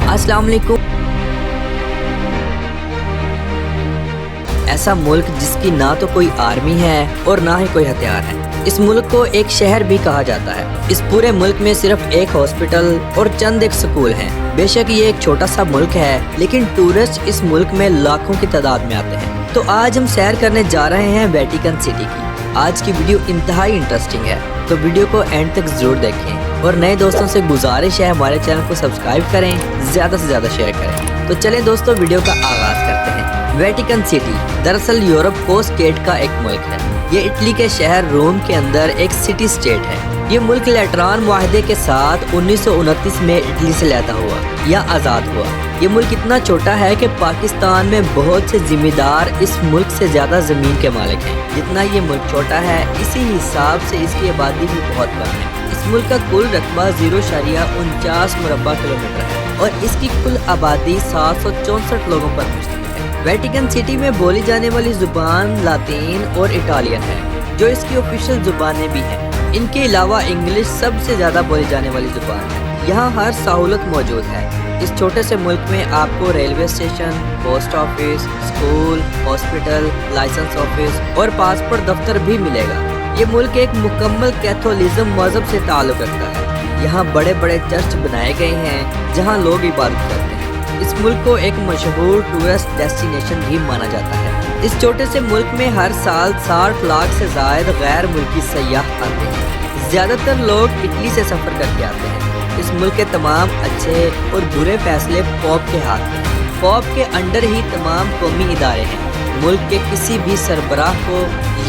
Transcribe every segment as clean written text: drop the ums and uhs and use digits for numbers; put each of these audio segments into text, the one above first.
अस्सलाम वालेकुम। ऐसा मुल्क जिसकी ना तो कोई आर्मी है और ना ही कोई हथियार है। इस मुल्क को एक शहर भी कहा जाता है। इस पूरे मुल्क में सिर्फ एक हॉस्पिटल और चंद एक स्कूल हैं। बेशक ये एक छोटा सा मुल्क है, लेकिन टूरिस्ट इस मुल्क में लाखों की तादाद में आते हैं। तो आज हम सैर करने जा रहे हैं वेटिकन सिटी की। आज की वीडियो इंतहाई इंटरेस्टिंग है, तो वीडियो को एंड तक जरूर देखें और नए दोस्तों से गुजारिश है हमारे चैनल को सब्सक्राइब करें, ज़्यादा से ज़्यादा शेयर करें। तो चलें दोस्तों, वीडियो का आगाज़ करते हैं। वेटिकन सिटी दरअसल यूरोप को स्टेट का एक मुल्क है। ये इटली के शहर रोम के अंदर एक सिटी स्टेट है। ये मुल्क लेटरान मुआहदे के साथ 1929 में इटली से लहदा हुआ या आज़ाद हुआ। ये मुल्क इतना छोटा है कि पाकिस्तान में बहुत से जिम्मेदार इस मुल्क से ज़्यादा ज़मीन के मालिक हैं। जितना ये मुल्क छोटा है, इसी हिसाब से इसकी आबादी भी बहुत कम है। इस मुल्क का कुल रकबा 0.49 मुरबा किलोमीटर है और इसकी कुल आबादी 764 लोगों पर मुश्तमिल है। वेटिकन सिटी में बोली जाने वाली ज़ुबान लातीन और इटालियन है, जो इसकी ऑफिशियल ज़ुबानें भी हैं। इनके अलावा इंग्लिश सबसे ज़्यादा बोली जाने वाली ज़ुबान है। यहाँ हर सहूलत मौजूद है। इस छोटे से मुल्क में आपको railway station, post office, school, hospital, license office और पासपोर्ट दफ्तर भी मिलेगा। ये मुल्क एक मुकम्मल कैथोलिज्म मज़हब से ताल्लुक़ रखता है। यहाँ बड़े बड़े चर्च बनाए गए हैं जहाँ लोग इबादत करते हैं। इस मुल्क को एक मशहूर टूरिस्ट डेस्टिनेशन भी माना जाता है। इस छोटे से मुल्क में हर साल 60 लाख से ज़ायद गैर मुल्की सयाह आते हैं। ज़्यादातर लोग इटली से सफ़र करके आते हैं। इस मुल्क के तमाम अच्छे और बुरे फैसले पॉप के हाथ में हैं। पॉप के अंडर ही तमाम कौमी इदारे हैं। मुल्क के किसी भी सरबराह को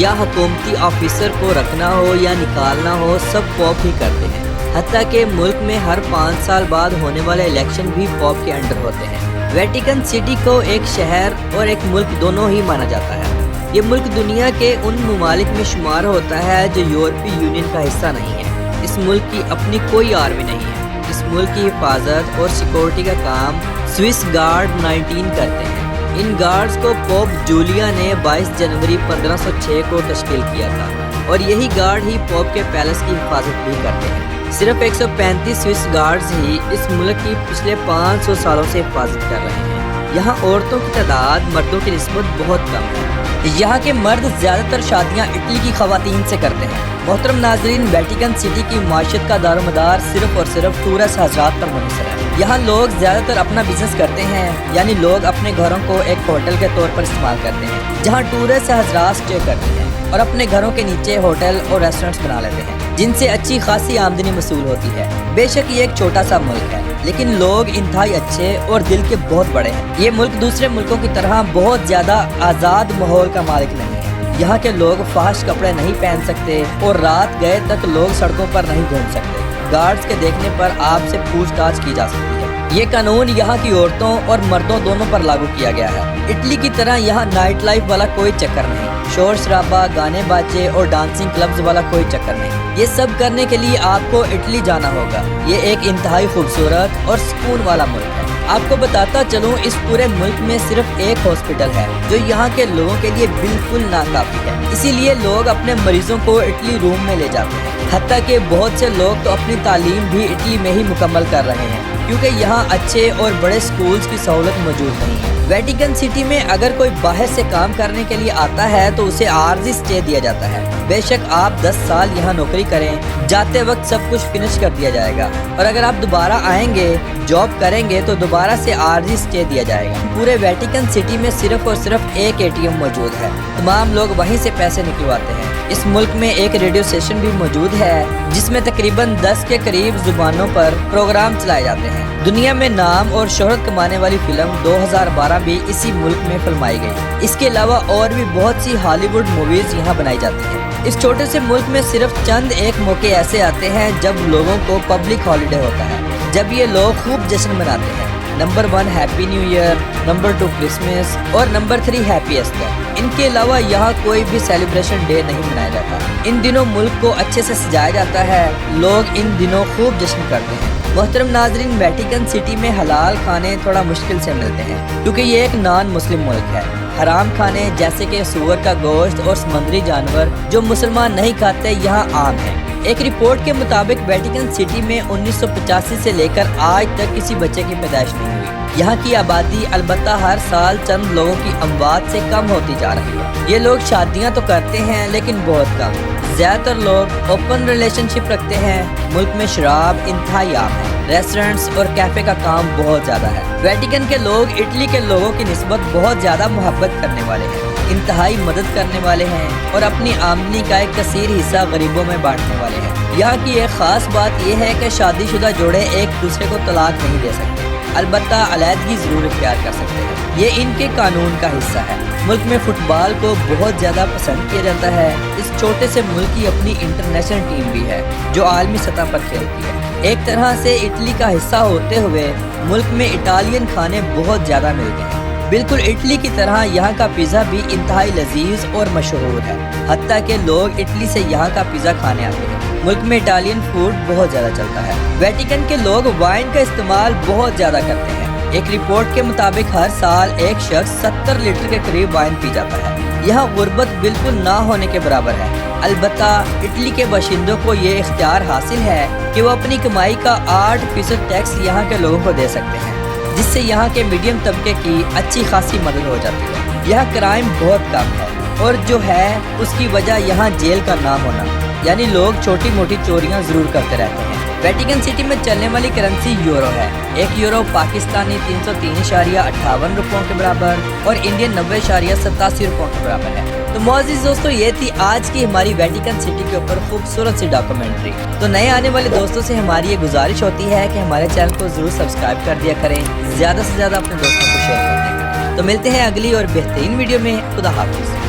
या हुकूमती ऑफिसर को रखना हो या निकालना हो, सब पॉप ही करते हैं। हत्ता कि मुल्क में हर 5 साल बाद होने वाले इलेक्शन भी पॉप के अंडर होते हैं। वेटिकन सिटी को एक शहर और एक मुल्क दोनों ही माना जाता है। ये मुल्क दुनिया के उन ममालिक में शुमार होता है जो यूरोपीय यूनियन का हिस्सा नहीं है। इस मुल्क की अपनी कोई आर्मी नहीं है। इस मुल्क की हिफाजत और सिक्योरिटी का काम स्विस गार्ड 19 करते हैं। इन गार्ड्स को पोप जूलिया ने 22 जनवरी 1506 को तश्कील किया था और यही गार्ड ही पोप के पैलेस की हिफाजत भी करते हैं। सिर्फ 135 स्विस गार्ड्स ही इस मुल्क की पिछले 500 सालों से हिफाजत कर रहे हैं। यहाँ औरतों की तादाद मर्दों की निस्बत बहुत कम है। यहाँ के मर्द ज़्यादातर शादियाँ इटली की ख़वातीन से करते हैं। मोहतरम नाज़रीन, वेटिकन सिटी की माशियत का दारोमदार सिर्फ और सिर्फ टूरिस्ट हज़रात पर मुनहसर है। यहाँ लोग ज़्यादातर अपना बिजनेस करते हैं, यानी लोग अपने घरों को एक होटल के तौर पर इस्तेमाल करते हैं, जहाँ टूरिस्ट हज़रात स्टे करते हैं और अपने घरों के नीचे होटल और रेस्टोरेंट्स बना लेते हैं, जिनसे अच्छी खासी आमदनी वसूल होती है। बेशक ये एक छोटा सा मुल्क है, लेकिन लोग इंतहाई अच्छे और दिल के बहुत बड़े हैं। ये मुल्क दूसरे मुल्कों की तरह बहुत ज़्यादा आज़ाद माहौल का मालिक नहीं है। यहाँ के लोग फाहश कपड़े नहीं पहन सकते और रात गए तक लोग सड़कों पर नहीं घूम सकते। गार्ड्स के देखने पर आपसे पूछताछ की जा सकती है। ये कानून यहाँ की औरतों और मर्दों दोनों पर लागू किया गया है। इटली की तरह यहाँ नाइट लाइफ वाला कोई चक्कर नहीं, शोर शराबा, गाने बाजे और डांसिंग क्लब्स वाला कोई चक्कर नहीं। ये सब करने के लिए आपको इटली जाना होगा। ये एक इंतहाई खूबसूरत और सुकून वाला मुल्क है। आपको बताता चलूँ, इस पूरे मुल्क में सिर्फ एक हॉस्पिटल है जो यहाँ के लोगों के लिए बिल्कुल नाकाफी है। इसीलिए लोग अपने मरीजों को इटली रूम में ले जाते हैं। हत्ता कि बहुत से लोग तो अपनी तालीम भी इटली में ही मुकम्मल कर रहे हैं, क्योंकि यहाँ अच्छे और बड़े स्कूल्स की सहूलत मौजूद नहीं है। वेटिकन सिटी में अगर कोई बाहर से काम करने के लिए आता है तो उसे आर्जी स्टे दिया जाता है। बेशक आप 10 साल यहाँ नौकरी करें, जाते वक्त सब कुछ फिनिश कर दिया जाएगा और अगर आप दोबारा आएंगे, जॉब करेंगे तो दोबारा से आर्जी स्टे दिया जाएगा। पूरे वेटिकन सिटी में सिर्फ और सिर्फ एक ATM मौजूद है। तमाम लोग वहीं से पैसे निकलवाते हैं। इस मुल्क में एक रेडियो स्टेशन भी मौजूद है जिसमें तकरीबन 10 के करीब जुबानों पर प्रोग्राम चलाए जाते हैं। दुनिया में नाम और शोहरत कमाने वाली फिल्म 2012 भी इसी मुल्क में फिल्माई गई। इसके अलावा और भी बहुत सी हॉलीवुड मूवीज यहाँ बनाई जाती हैं। इस छोटे से मुल्क में सिर्फ चंद एक मौके ऐसे आते हैं जब लोगों को पब्लिक हॉलीडे होता है, जब ये लोग खूब जश्न मनाते हैं। Number 1 happy new year, number 2 Christmas और नंबर 3 हैप्पी ईस्टर। इनके अलावा यहाँ कोई भी सेलिब्रेशन डे नहीं मनाया जाता। इन दिनों मुल्क को अच्छे से सजाया जाता है। लोग इन दिनों खूब जश्न करते हैं। मोहतरम नाजरीन, वेटिकन सिटी में हलाल खाने थोड़ा मुश्किल से मिलते हैं क्योंकि ये एक नॉन मुस्लिम मुल्क है। हराम खाने जैसे कि सूअर का गोश्त और समुद्री जानवर जो मुसलमान नहीं खाते यहाँ आम हैं। ایک رپورٹ کے مطابق ویٹیکن سٹی میں 1985 سے لے کر آج تک کسی بچے کی پیدائش نہیں ہوئی۔ یہاں کی آبادی البتہ ہر سال چند لوگوں کی اموات سے کم ہوتی جا رہی ہے۔ یہ لوگ شادیاں تو کرتے ہیں لیکن بہت کم۔ زیادہ تر لوگ اوپن ریلیشن شپ رکھتے ہیں۔ ملک میں شراب انتہائی عام ہے۔ ریسٹورنٹس اور کیفے کا کام بہت زیادہ ہے۔ ویٹیکن کے لوگ اٹلی کے لوگوں کی نسبت بہت زیادہ محبت کرنے والے ہیں، انتہائی مدد کرنے والے ہیں اور اپنی آمدنی کا ایک کثیر حصہ غریبوں میں بانٹنے والے ہیں۔ یہاں کی ایک خاص بات یہ ہے کہ شادی شدہ جوڑے ایک دوسرے کو طلاق نہیں دے سکتے، البتہ علیحدگی ضرور اختیار کر سکتے ہیں۔ یہ ان کے قانون کا حصہ ہے۔ ملک میں فٹ بال کو بہت زیادہ پسند کیا جاتا ہے۔ اس چھوٹے سے ملک کی اپنی انٹرنیشنل ٹیم بھی ہے جو عالمی سطح پر کھیلتی ہے۔ ایک طرح سے اٹلی کا حصہ ہوتے ہوئے ملک میں اٹالین کھانے بہت زیادہ ملتے ہیں۔ بالکل اٹلی کی طرح یہاں کا پیزا بھی انتہائی لذیذ اور مشہور ہے، حتیٰ کہ لوگ اٹلی سے یہاں کا پیزا کھانے آتے ہیں۔ ملک میں اٹالین فوڈ بہت زیادہ چلتا ہے۔ ویٹیکن کے لوگ وائن کا استعمال بہت زیادہ کرتے ہیں۔ ایک رپورٹ کے مطابق ہر سال ایک شخص 70 لیٹر کے قریب وائن پی جاتا ہے۔ یہاں غربت بالکل نہ ہونے کے برابر ہے۔ البتہ اٹلی کے باشندوں کو یہ اختیار حاصل ہے کہ وہ اپنی کمائی کا 8% ٹیکس یہاں کے لوگوں کو دے سکتے ہیں، جس سے یہاں کے میڈیم طبقے کی اچھی خاصی مدد ہو جاتی ہے۔ یہاں کرائم بہت کم ہے اور جو ہے اس کی وجہ یہاں جیل کا نہ ہونا، یعنی لوگ چھوٹی موٹی چوریاں ضرور کرتے رہتے ہیں۔ ویٹیکن سٹی میں چلنے والی کرنسی یورو ہے۔ ایک یورو پاکستانی 303.58 روپوں کے برابر اور انڈین 90.87 روپوں کے برابر ہے۔ تو معزز دوستو، یہ تھی آج کی ہماری ویٹیکن سٹی کے اوپر خوبصورت سی ڈاکومنٹری۔ تو نئے آنے والے دوستوں سے ہماری یہ گزارش ہوتی ہے کہ ہمارے چینل کو ضرور سبسکرائب کر دیا کریں، زیادہ سے زیادہ اپنے دوستوں کو شیئر کر دیا کریں۔ تو ملتے ہیں اگلی اور بہترین ویڈیو میں۔ خدا حافظ۔